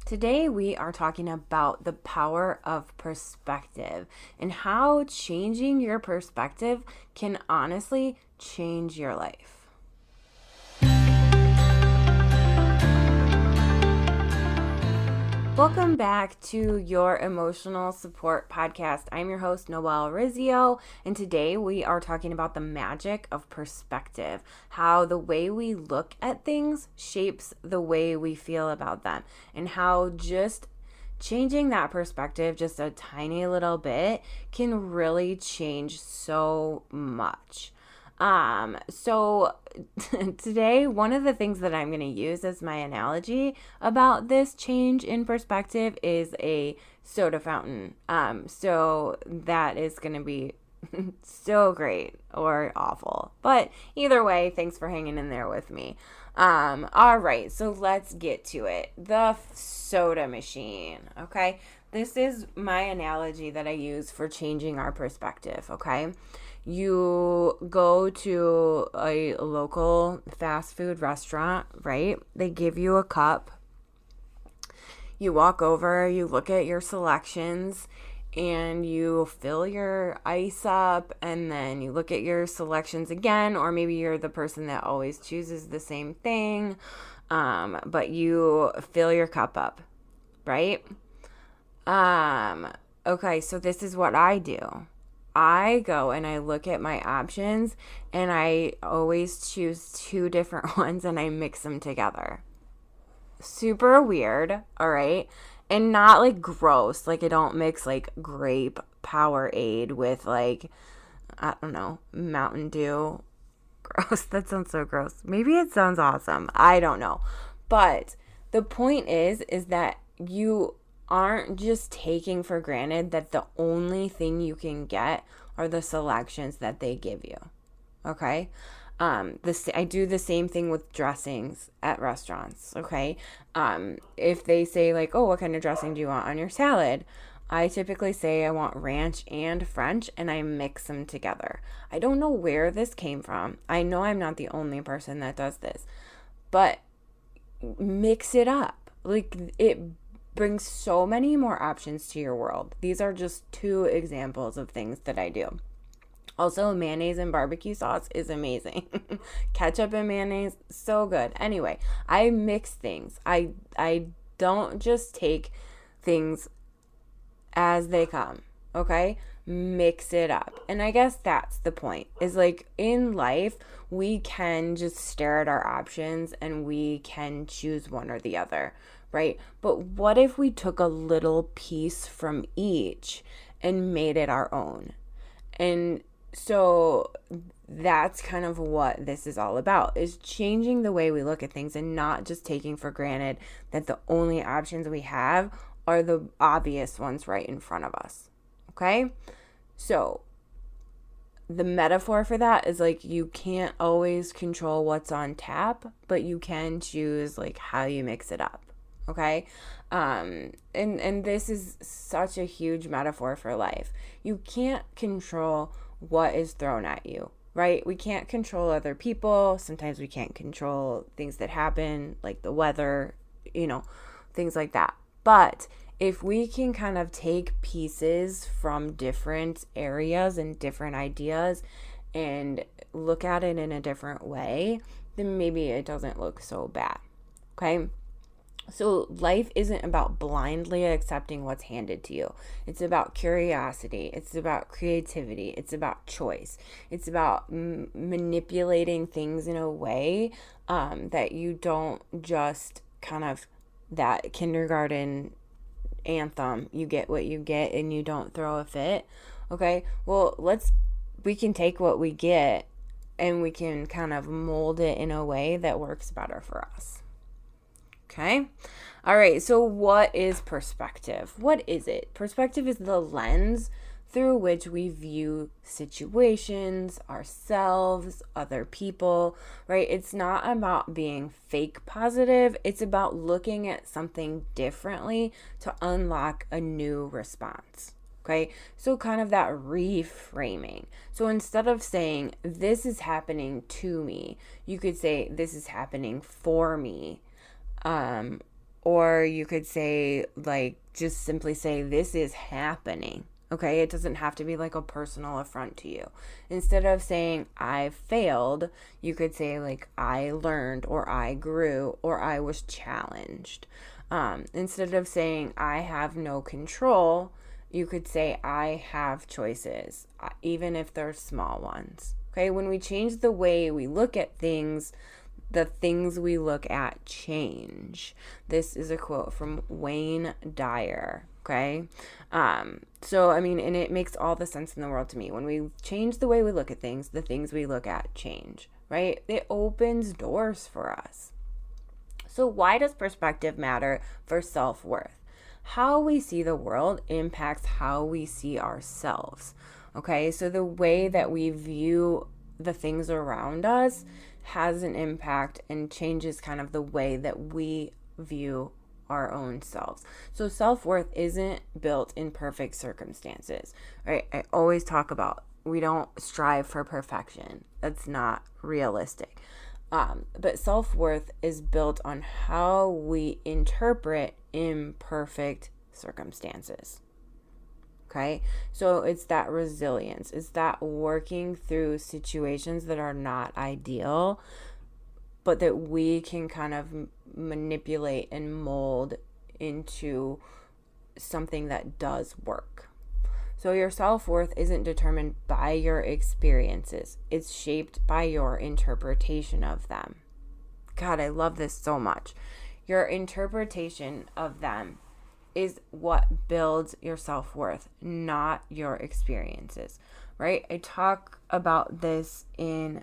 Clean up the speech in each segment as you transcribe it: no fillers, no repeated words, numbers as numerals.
Today we are talking about the power of perspective and how changing your perspective can honestly change your life. Welcome back to your Emotional Support Podcast. I'm your host, Noelle, and today we are talking about the magic of perspective, how the way we look at things shapes the way we feel about them, and how just changing that perspective just a tiny little bit can really change so much. So today, one of the things that I'm going to use as my analogy about this change in perspective is a soda fountain. So that is going to be so great or awful, but either way, thanks for hanging in there with me. All right, so let's get to it. The soda machine. Okay. This is my analogy that I use for changing our perspective. Okay. You go to a local fast food restaurant, right? They give you a cup. You walk over, you look at your selections, and you fill your ice up, and then you look at your selections again, or maybe you're the person that always chooses the same thing, but you fill your cup up, right? Okay, so this is what I do. I go and I look at my options and I always choose two different ones and I mix them together. Super weird, all right? And not like gross. Like I don't mix like grape Powerade with like, I don't know, Mountain Dew. Gross. That sounds so gross. Maybe it sounds awesome. I don't know. But the point is that you aren't just taking for granted that the only thing you can get are the selections that they give you. Okay? I do the same thing with dressings at restaurants. Okay? If they say like, oh, what kind of dressing do you want on your salad? I typically say I want ranch and French, and I mix them together. I don't know where this came from. I know I'm not the only person that does this, but mix it up. Like it brings so many more options to your world. These are just two examples of things that I do. Also, mayonnaise and barbecue sauce is amazing. Ketchup and mayonnaise, so good. Anyway, I mix things. I don't just take things as they come, okay? Mix it up. And I guess that's the point, is like in life, we can just stare at our options and we can choose one or the other, right? But what if we took a little piece from each and made it our own? And so that's kind of what this is all about, is changing the way we look at things and not just taking for granted that the only options we have are the obvious ones right in front of us. Okay? So the metaphor for that is like you can't always control what's on tap, but you can choose like how you mix it up. Okay? And this is such a huge metaphor for life. You can't control what is thrown at you, right? We can't control other people. Sometimes we can't control things that happen, like the weather, things like that. But if we can kind of take pieces from different areas and different ideas and look at it in a different way, then maybe it doesn't look so bad. Okay? So life isn't about blindly accepting what's handed to you. It's about curiosity. It's about creativity. It's about choice. It's about manipulating things in a way that you don't just kind of that kindergarten anthem, you get what you get and you don't throw a fit. Okay, well, we can take what we get and we can kind of mold it in a way that works better for us. Okay. All right. So what is perspective? What is it? Perspective is the lens through which we view situations, ourselves, other people, right? It's not about being fake positive. It's about looking at something differently to unlock a new response. Okay, so kind of that reframing. So instead of saying, this is happening to me, you could say, this is happening for me. Or you could say, like, just simply say, this is happening. Okay, it doesn't have to be like a personal affront to you. Instead of saying I failed, you could say like I learned, or I grew, or I was challenged. Instead of saying I have no control, you could say I have choices, even if they're small ones. Okay, when we change the way we look at things, the things we look at change. This is a quote from Wayne Dyer. Okay. So, I mean, and it makes all the sense in the world to me. When we change the way we look at things, the things we look at change, right? It opens doors for us. So, why does perspective matter for self-worth? How we see the world impacts how we see ourselves. Okay. So, the way that we view the things around us has an impact and changes kind of the way that we view our own selves. So self-worth isn't built in perfect circumstances, right? I always talk about we don't strive for perfection. That's not realistic. But self-worth is built on how we interpret imperfect circumstances. Okay, so it's that resilience, it's that working through situations that are not ideal, but that we can kind of manipulate and mold into something that does work. So your self-worth isn't determined by your experiences. It's shaped by your interpretation of them. God, I love this so much. Your interpretation of them is what builds your self-worth, not your experiences, right? I talk about this in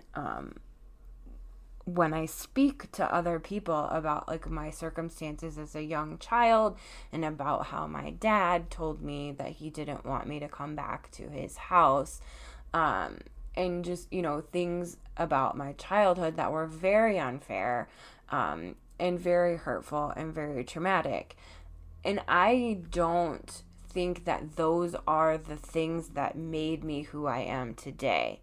when I speak to other people about like my circumstances as a young child, and about how my dad told me that he didn't want me to come back to his house, and just, you know, things about my childhood that were very unfair, and very hurtful and very traumatic. And I don't think that those are the things that made me who I am today,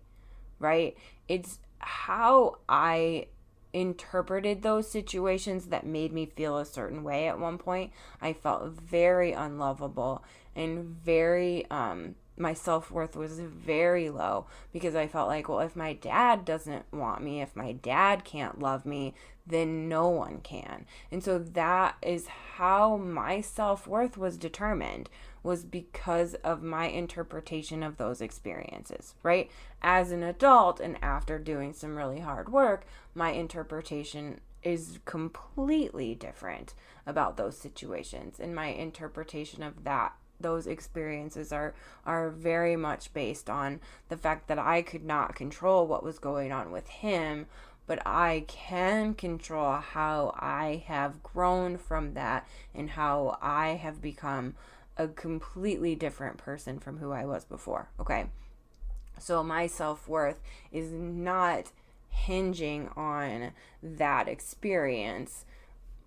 right? It's how I interpreted those situations that made me feel a certain way at one point. I felt very unlovable and very, my self-worth was very low, because I felt like, well, if my dad doesn't want me, if my dad can't love me, then no one can. And so that is how my self-worth was determined, was because of my interpretation of those experiences, right? As an adult, and after doing some really hard work, my interpretation is completely different about those situations. And my interpretation of those experiences are very much based on the fact that I could not control what was going on with him, but I can control how I have grown from that, and how I have become a completely different person from who I was before. Okay. So my self-worth is not hinging on that experience,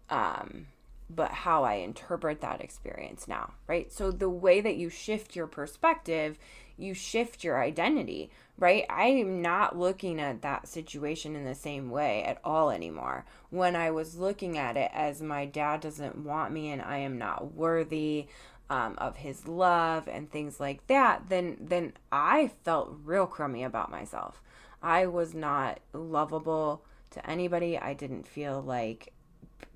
but how I interpret that experience now, right? So the way that you shift your perspective, you shift your identity, right? I am not looking at that situation in the same way at all anymore. When I was looking at it as my dad doesn't want me and I am not worthy of his love and things like that, then I felt real crummy about myself. I was not lovable to anybody. I didn't feel like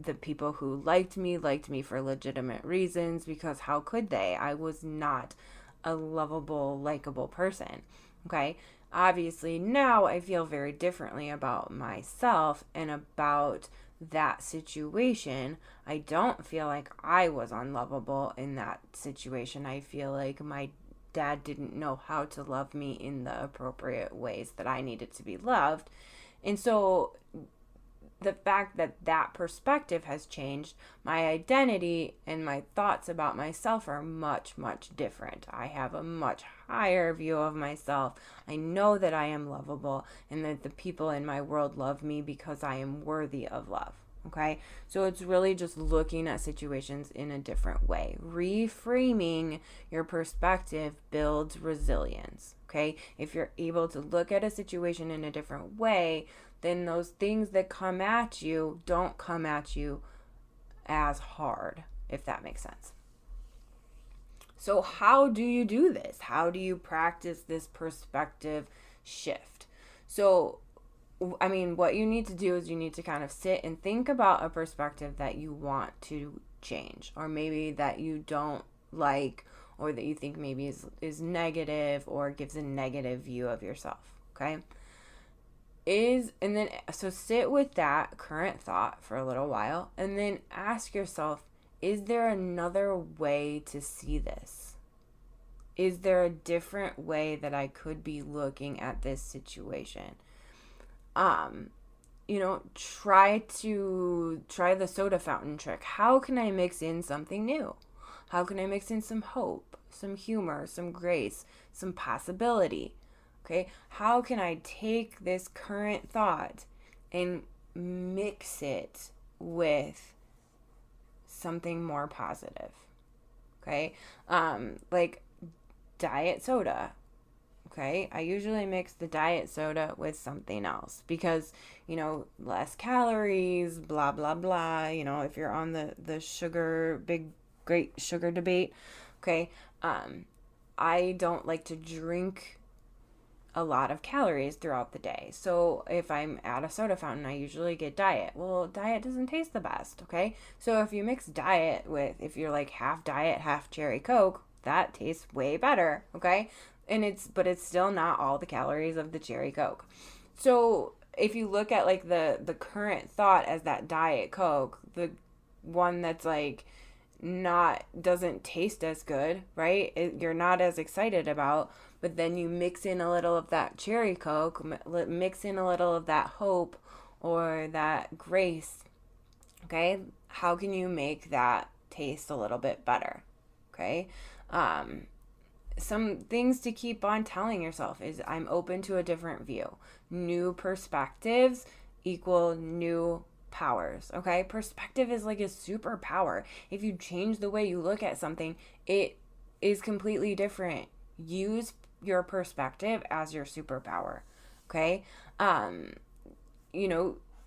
the people who liked me for legitimate reasons, because how could they? I was not a lovable, likable person. Okay. Obviously, now I feel very differently about myself and about that situation. I don't feel like I was unlovable in that situation. I feel like my dad didn't know how to love me in the appropriate ways that I needed to be loved. And so the fact that that perspective has changed, my identity and my thoughts about myself are much, much different. I have a much higher view of myself. I know that I am lovable, and that the people in my world love me because I am worthy of love. Okay, so it's really just looking at situations in a different way. Reframing your perspective builds resilience. Okay, if you're able to look at a situation in a different way, then those things that come at you don't come at you as hard, if that makes sense. So how do you do this? How do you practice this perspective shift? So, I mean, what you need to do is you need to kind of sit and think about a perspective that you want to change, or maybe that you don't like, or that you think maybe is negative or gives a negative view of yourself. Okay. So sit with that current thought for a little while and then ask yourself, is there another way to see this? Is there a different way that I could be looking at this situation? Try the soda fountain trick. How can I mix in something new? How can I mix in some hope, some humor, some grace, some possibility? Okay, how can I take this current thought and mix it with something more positive? Okay, like diet soda. Okay, I usually mix the diet soda with something else because, less calories, blah, blah, blah. If you're on the sugar, big, great sugar debate, okay, I don't like to drink a lot of calories throughout the day. So if I'm at a soda fountain, I usually get diet. Well, diet doesn't taste the best, okay? So if you mix diet if you're like half diet, half cherry Coke, that tastes way better, okay? But it's still not all the calories of the cherry Coke. So if you look at like the current thought as that diet Coke, the one that's like doesn't taste as good, right? You're not as excited about, but then you mix in a little of that cherry Coke, mix in a little of that hope or that grace, okay? How can you make that taste a little bit better, okay? Some things to keep on telling yourself is I'm open to a different view. New perspectives equal new powers, okay? Perspective is like a superpower. If you change the way you look at something, it is completely different. Use your perspective as your superpower, okay?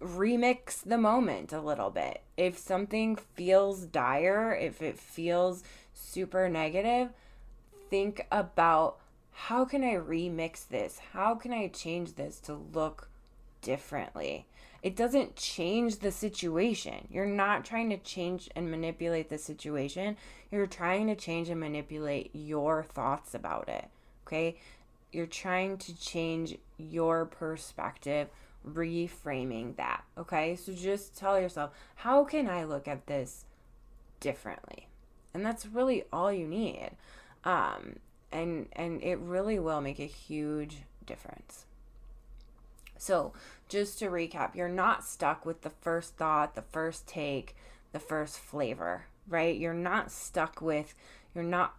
Remix the moment a little bit. If something feels dire, if it feels super negative, think about how can I remix this? How can I change this to look differently? It doesn't change the situation. You're not trying to change and manipulate the situation. You're trying to change and manipulate your thoughts about it, okay? You're trying to change your perspective, reframing that, okay? So just tell yourself, how can I look at this differently? And that's really all you need. And it really will make a huge difference. So just to recap, you're not stuck with the first thought, the first take, the first flavor, right? You're not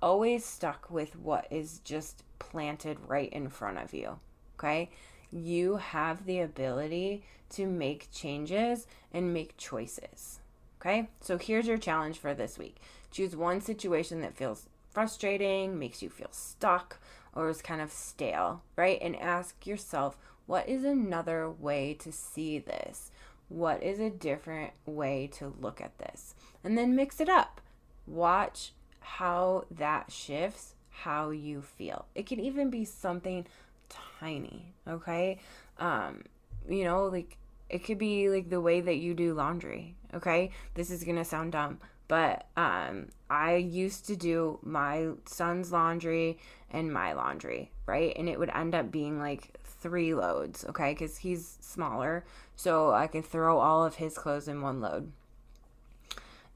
always stuck with what is just planted right in front of you, okay? You have the ability to make changes and make choices, okay? So here's your challenge for this week. Choose one situation that feels frustrating, makes you feel stuck, or is kind of stale, right? And ask yourself, what is another way to see this? What is a different way to look at this? And then mix it up. Watch how that shifts how you feel. It can even be something tiny, okay? Like it could be like the way that you do laundry, okay? This is gonna sound dumb, but I used to do my son's laundry and my laundry, right? And it would end up being like 3 loads, okay? Because he's smaller, so I could throw all of his clothes in one load.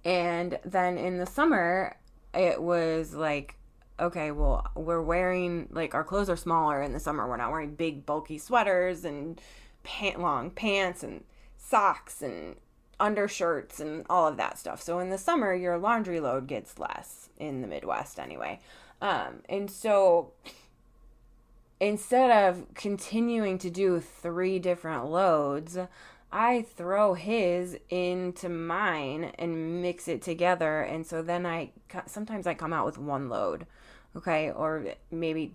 And then in the summer, it was like, okay, well, we're wearing, like, our clothes are smaller in the summer. We're not wearing big, bulky sweaters and long pants and socks and undershirts and all of that stuff. So in the summer, your laundry load gets less in the Midwest anyway. And so instead of continuing to do 3 different loads, I throw his into mine and mix it together. And so then sometimes I come out with 1 load, okay? Or maybe,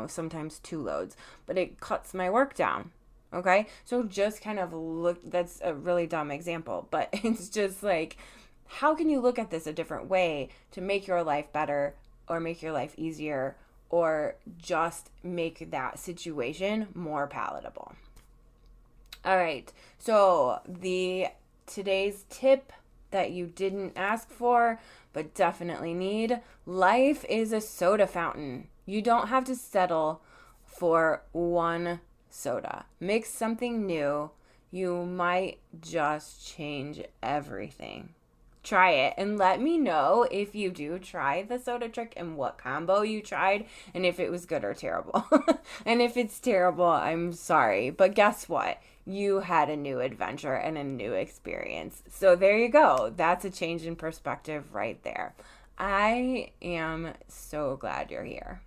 sometimes 2 loads, but it cuts my work down. Okay, so just kind of look, that's a really dumb example, but it's just like, how can you look at this a different way to make your life better or make your life easier or just make that situation more palatable? All right. So today's tip that you didn't ask for but definitely need, life is a soda fountain. You don't have to settle for one soda. Mix something new. You might just change everything. Try it and let me know if you do try the soda trick and what combo you tried and if it was good or terrible. And if it's terrible, I'm sorry. But guess what? You had a new adventure and a new experience. So there you go. That's a change in perspective right there. I am so glad you're here.